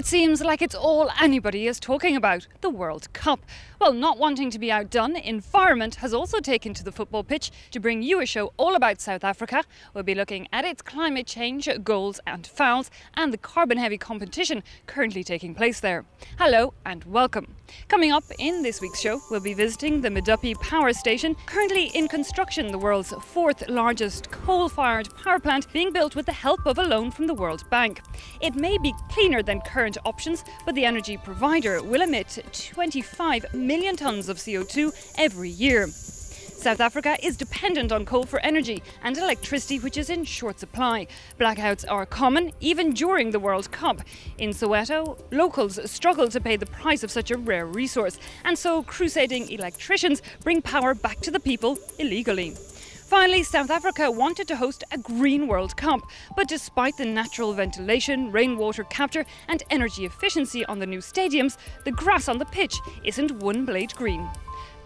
It seems like it's all anybody is talking about, the World Cup. Well, not wanting to be outdone, Environment has also taken to the football pitch to bring you a show all about South Africa. We'll be looking at its climate change, goals and fouls, and the carbon-heavy competition currently taking place there. Hello and welcome. Coming up in this week's show, we'll be visiting the Medupi power station, currently in construction, the world's fourth largest coal-fired power plant being built with the help of a loan from the World Bank. It may be cleaner than current options, but the energy provider will emit 25 million tonnes of CO2 every year. South Africa is dependent on coal for energy and electricity, which is in short supply. Blackouts are common, even during the World Cup. In Soweto, locals struggle to pay the price of such a rare resource, and so crusading electricians bring power back to the people illegally. Finally, South Africa wanted to host a green World Cup, but despite the natural ventilation, rainwater capture and energy efficiency on the new stadiums, the grass on the pitch isn't one blade green.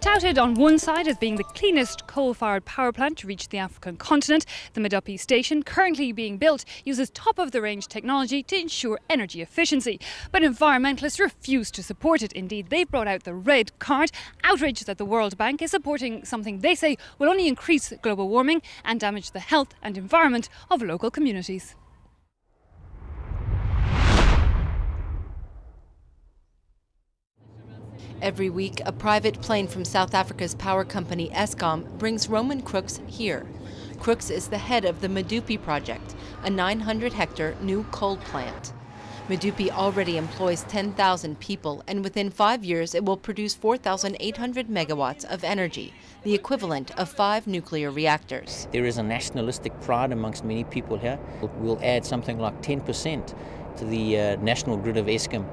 Touted on one side as being the cleanest coal-fired power plant to reach the African continent, the Medupi station, currently being built, uses top-of-the-range technology to ensure energy efficiency. But environmentalists refuse to support it. Indeed, they've brought out the red card, outraged that the World Bank is supporting something they say will only increase global warming and damage the health and environment of local communities. Every week, a private plane from South Africa's power company Eskom brings Roman Crooks here. Crooks is the head of the Medupi project, a 900-hectare new coal plant. Medupi already employs 10,000 people, and within 5 years it will produce 4,800 megawatts of energy, the equivalent of 5 nuclear reactors. There is a nationalistic pride amongst many people here. We'll add something like 10% to the national grid of Eskom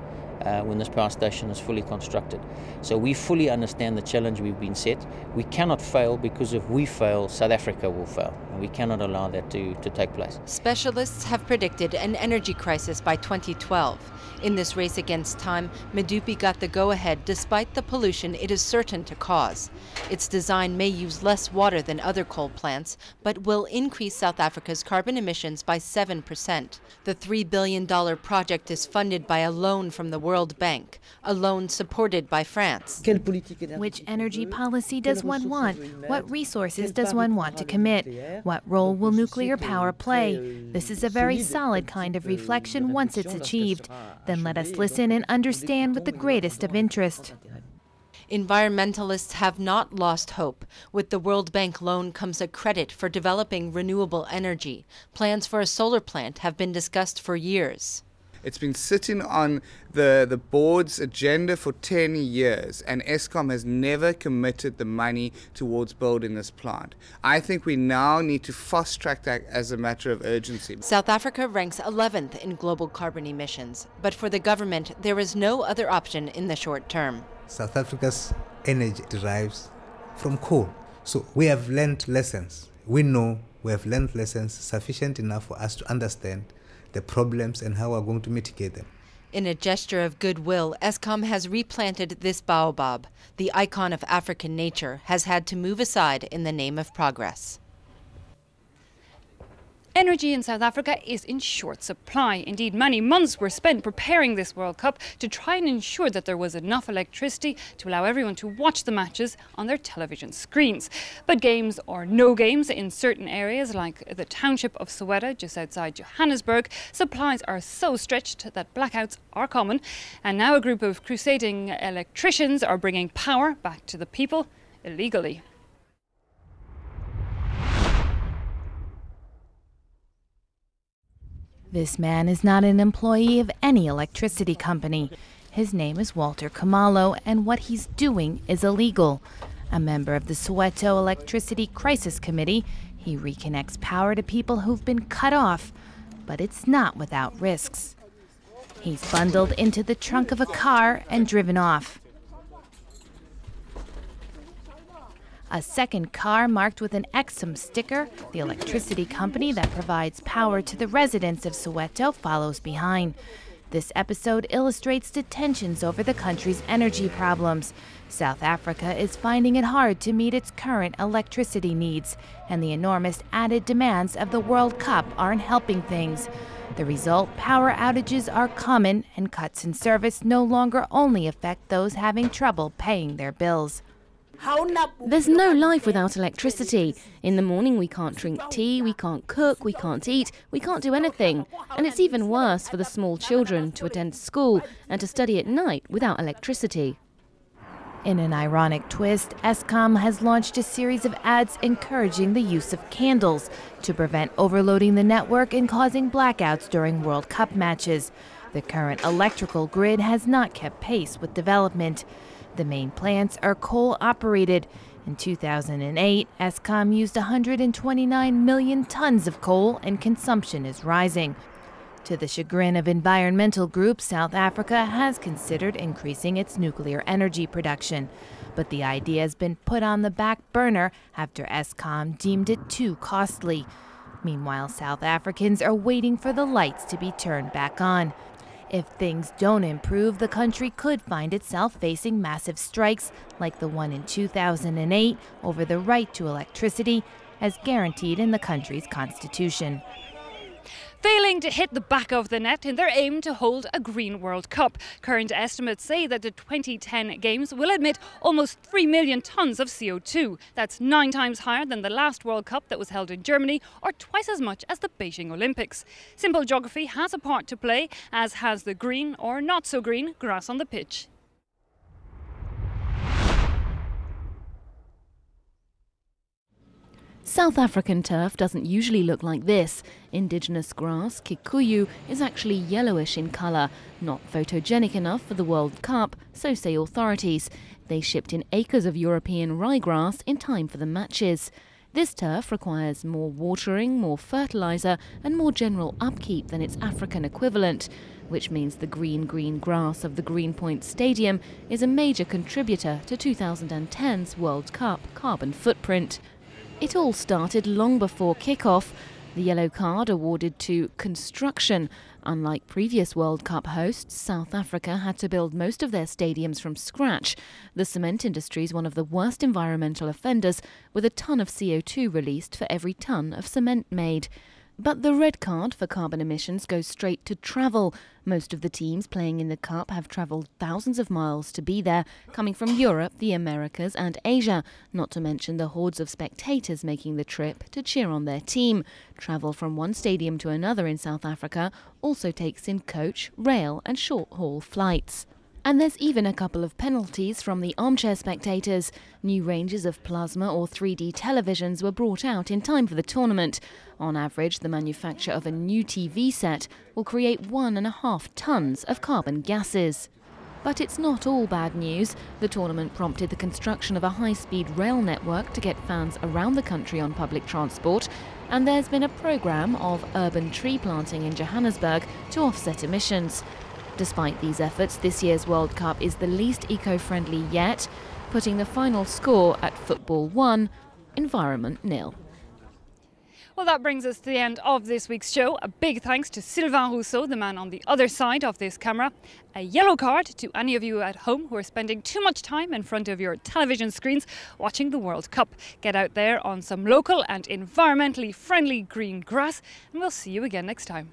when this power station is fully constructed. So we fully understand the challenge we've been set. We cannot fail, because if we fail, South Africa will fail, and we cannot allow that to take place. Specialists have predicted an energy crisis by 2012. In this race against time, Medupi got the go-ahead despite the pollution it is certain to cause. Its design may use less water than other coal plants, but will increase South Africa's carbon emissions by 7%. The $3 billion project is funded by a loan from the World Bank, a loan supported by France. Which energy policy does one want? What resources does one want to commit? What role will nuclear power play? This is a very solid kind of reflection once it's achieved. Then let us listen and understand with the greatest of interest. Environmentalists have not lost hope. With the World Bank loan comes a credit for developing renewable energy. Plans for a solar plant have been discussed for years. It's been sitting on the board's agenda for 10 years, and Eskom has never committed the money towards building this plant. I think we now need to fast-track that as a matter of urgency. South Africa ranks 11th in global carbon emissions, but for the government, there is no other option in the short term. South Africa's energy derives from coal. So we have learned lessons. We know we have learned lessons sufficient enough for us to understand the problems and how we're going to mitigate them. In a gesture of goodwill, Eskom has replanted this baobab. The icon of African nature has had to move aside in the name of progress. Energy in South Africa is in short supply. Indeed, many months were spent preparing this World Cup to try and ensure that there was enough electricity to allow everyone to watch the matches on their television screens. But games or no games in certain areas, like the township of Soweto, just outside Johannesburg, supplies are so stretched that blackouts are common. And now a group of crusading electricians are bringing power back to the people illegally. This man is not an employee of any electricity company. His name is Walter Kamalo, and what he's doing is illegal. A member of the Soweto Electricity Crisis Committee, he reconnects power to people who've been cut off, but it's not without risks. He's bundled into the trunk of a car and driven off. A second car marked with an Exum sticker, the electricity company that provides power to the residents of Soweto, follows behind. This episode illustrates the tensions over the country's energy problems. South Africa is finding it hard to meet its current electricity needs, and the enormous added demands of the World Cup aren't helping things. The result, power outages are common, and cuts in service no longer only affect those having trouble paying their bills. There's no life without electricity. In the morning we can't drink tea, we can't cook, we can't eat, we can't do anything. And it's even worse for the small children to attend school and to study at night without electricity. In an ironic twist, Eskom has launched a series of ads encouraging the use of candles to prevent overloading the network and causing blackouts during World Cup matches. The current electrical grid has not kept pace with development. The main plants are coal-operated. In 2008, Eskom used 129 million tons of coal, and consumption is rising. To the chagrin of environmental groups, South Africa has considered increasing its nuclear energy production. But the idea has been put on the back burner after Eskom deemed it too costly. Meanwhile, South Africans are waiting for the lights to be turned back on. If things don't improve, the country could find itself facing massive strikes like the one in 2008 over the right to electricity, as guaranteed in the country's constitution. Failing to hit the back of the net in their aim to hold a Green World Cup. Current estimates say that the 2010 Games will emit almost 3 million tonnes of CO2. That's 9 times higher than the last World Cup that was held in Germany, or twice as much as the Beijing Olympics. Simple geography has a part to play, as has the green or not so green grass on the pitch. South African turf doesn't usually look like this. Indigenous grass, Kikuyu, is actually yellowish in colour, not photogenic enough for the World Cup, so say authorities. They shipped in acres of European ryegrass in time for the matches. This turf requires more watering, more fertiliser and more general upkeep than its African equivalent, which means the green grass of the Greenpoint Stadium is a major contributor to 2010's World Cup carbon footprint. It all started long before kick-off. The yellow card awarded to construction. Unlike previous World Cup hosts, South Africa had to build most of their stadiums from scratch. The cement industry is one of the worst environmental offenders, with a tonne of CO2 released for every tonne of cement made. But the red card for carbon emissions goes straight to travel. Most of the teams playing in the Cup have travelled thousands of miles to be there, coming from Europe, the Americas and Asia, not to mention the hordes of spectators making the trip to cheer on their team. Travel from one stadium to another in South Africa also takes in coach, rail and short-haul flights. And there's even a couple of penalties from the armchair spectators. New ranges of plasma or 3D televisions were brought out in time for the tournament. On average, the manufacture of a new TV set will create 1.5 tonnes of carbon gases. But it's not all bad news. The tournament prompted the construction of a high-speed rail network to get fans around the country on public transport, and there's been a programme of urban tree planting in Johannesburg to offset emissions. Despite these efforts, this year's World Cup is the least eco-friendly yet, putting the final score at football 1, environment 0. Well, that brings us to the end of this week's show. A big thanks to Sylvain Rousseau, the man on the other side of this camera. A yellow card to any of you at home who are spending too much time in front of your television screens watching the World Cup. Get out there on some local and environmentally friendly green grass, and we'll see you again next time.